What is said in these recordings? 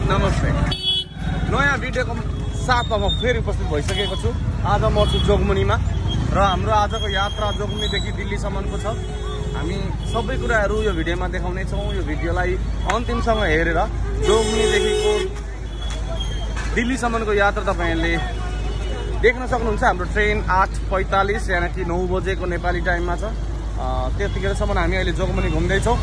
नमस्ते। नयाँ भिडियोको साथमा म फेरि उपस्थित भइसकेको छु। आज म छु जोगमुनीमा र हाम्रो आजको यात्रा जोगमुनीदेखि दिल्लीसम्मको छ। हामी सबै कुराहरू यो भिडियोमा देखाउने छौँ। यो भिडियोलाई अन्तिमसम्म हेरेर जोगमुनीदेखिको दिल्लीसम्मको यात्रा तपाईँहरूले देख्न सक्नुहुन्छ। हाम्रो ट्रेन 8:45 यानि कि 9 बजेको नेपाली टाइममा छ। त्यतिखेरसम्म हामी अहिले जोगमुनी घुम्दैछौँ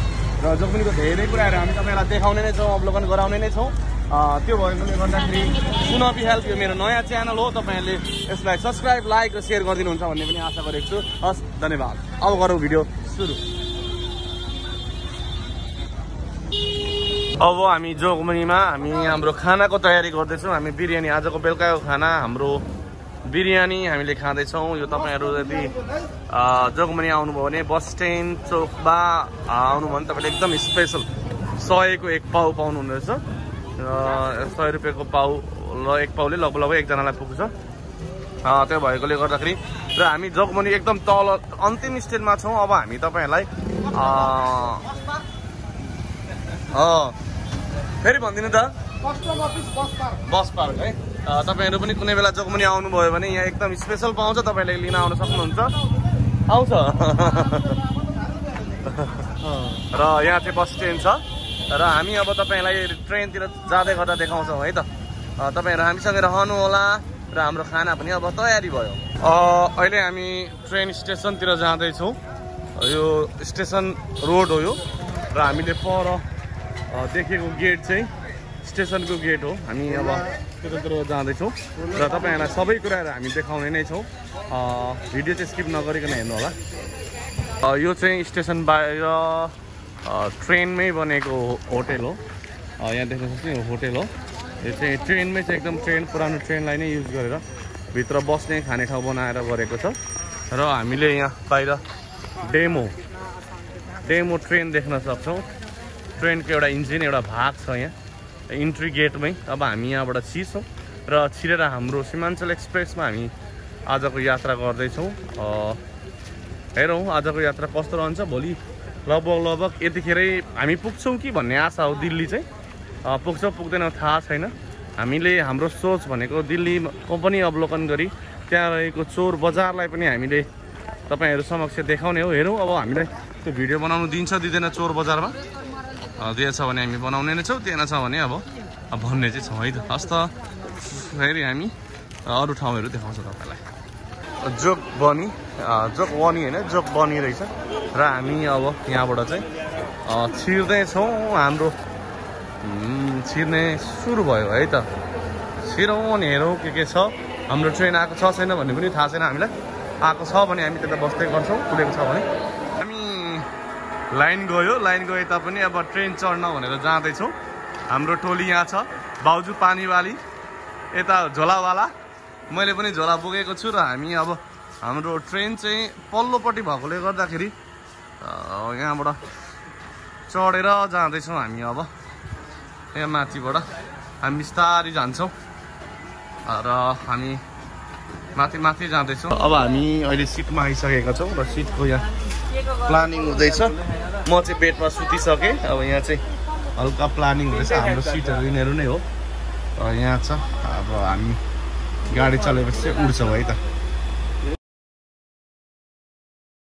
र जोगमुनीको धेरै कुराहरू हामी तपाईँलाई देखाउने नै छौँ, अवलोकन गराउने नै छौँ। त्यो भएकोले गर्दाखेरि सुनबी हेल्प यो मेरो नयाँ च्यानल हो। तपाईँहरूले यसलाई सब्सक्राइब, लाइक र सेयर गरिदिनुहुन्छ भन्ने पनि आशा गरेको छु। हस्, धन्यवाद। अब गरौँ भिडियो सुरु। अब हामी जोगमुनीमा हाम्रो खानाको तयारी गर्दैछौँ। हामी बिरयानी, आजको बेलुकाको खाना हाम्रो बिरयानी हामीले खाँदैछौँ। यो तपाईँहरू यदि जोगमुनी आउनुभयो भने बस स्ट्यान्ड चोकमा आउनुभयो भने तपाईँले एकदम स्पेसल 100 को 1 पाउ पाउनुहुँदो रहेछ। 100 रुपियाँको पाउ ल 1 पाउले लगभग एकजनालाई पुग्छ। त्यो भएकोले गर्दाखेरि र हामी जोगमुनी एकदम तल अन्तिम स्टेजमा छौँ। अब हामी तपाईँहरूलाई फेरि भनिदिनु त, बस पार्क है। तपाईँहरू पनि कुनै बेला जोगमुनी आउनुभयो भने यहाँ एकदम स्पेसल पाउँछ, तपाईँले लिन आउन सक्नुहुन्छ। आउँछ र यहाँ चाहिँ बस स्ट्यान्ड छ र हामी अब तपाईँलाई ट्रेनतिर जाँदै गर्दा देखाउँछौँ है त। तपाईँहरू हामीसँग रहनु होला र हाम्रो खाना पनि अब तयारी भयो। अहिले हामी ट्रेन स्टेसनतिर जाँदैछौँ। यो स्टेसन रोड हो यो र हामीले पर देखेको गेट चाहिँ स्टेसनको गेट हो। हामी अब त्यतातिर जाँदैछौँ र तपाईँहरूलाई सबै कुराहरू हामी देखाउने नै छौँ। भिडियो चाहिँ स्किप नगरिकन हेर्नु होला। यो चाहिँ स्टेसन बाहिर ट्रेनमै बनेको होटेल हो। यहाँ देख्न सक्छ यो होटेल हो। यो चाहिँ ट्रेनमै चाहिँ एकदम पुरानो ट्रेनलाई नै युज गरेर भित्र बस्ने खाने ठाउँ बनाएर गरेको छ। र हामीले यहाँ बाहिर डेमो ट्रेन देख्न सक्छौँ। ट्रेनको एउटा इन्जिन, एउटा भाग छ यहाँ इन्ट्री गेटमै। अब हामी यहाँबाट छिर्छौँ र छिरेर हाम्रो सीमाञ्चल एक्सप्रेसमा हामी आजको यात्रा गर्दैछौँ। हेरौँ आजको यात्रा कस्तो रहन्छ। भोलि लगभग यतिखेरै हामी पुग्छौँ कि भन्ने आशा हो। दिल्ली चाहिँ पुग्छौँ पुग्दैनौँ थाहा छैन। हामीले हाम्रो सोच भनेको दिल्लीको पनि अवलोकन गरी त्यहाँ रहेको चोर बजारलाई पनि हामीले तपाईँहरू समक्ष देखाउने हो। हेरौँ अब हामीलाई त्यो भिडियो बनाउनु दिन्छ दिँदैन। चोर बजारमा दिएछ भने हामी बनाउने नै छौँ, दिएन छ भने अब भन्ने चाहिँ छौँ है त। हस् त, फेरि हामी अरू ठाउँहरू देखाउँछौँ तपाईँलाई। जोगबनी होइन, जोगबनी रहेछ र हामी अब यहाँबाट चाहिँ छिर्दैछौँ। हाम्रो छिर्ने सुरु भयो है त। छिरौँ अनि हेरौँ के छ। हाम्रो ट्रेन आएको छ छैन भन्ने पनि थाहा छैन हामीलाई। आएको छ भने हामी त्यता बस्दै गर्छौँ, खुलेको छ भने। हामी लाइन गए तापनि अब ट्रेन चढ्न भनेर जाँदैछौँ। हाम्रो टोली यहाँ छ, बाउजू पानीवाली, यता झोलावाला, मैले पनि झोला बोकेको छु। र हामी अब हाम्रो ट्रेन चाहिँ पल्लोपट्टि भएकोले गर्दाखेरि यहाँबाट चढेर जाँदैछौँ हामी। अब यहाँ माथिबाट हामी बिस्तारै जान्छौँ र हामी माथि जाँदैछौँ। अब हामी अहिले सिटमा आइसकेका छौँ र सिटको यहाँ प्लानिङ हुँदैछ। म चाहिँ बेडमा सुतिसकेँ। अब यहाँ चाहिँ हल्का प्लानिङ हुँदैछ। हाम्रो सिटहरू यिनीहरू नै हो। यहाँ छ। अब हामी गाडी चलेपछि चाहिँ उड्छौँ है त।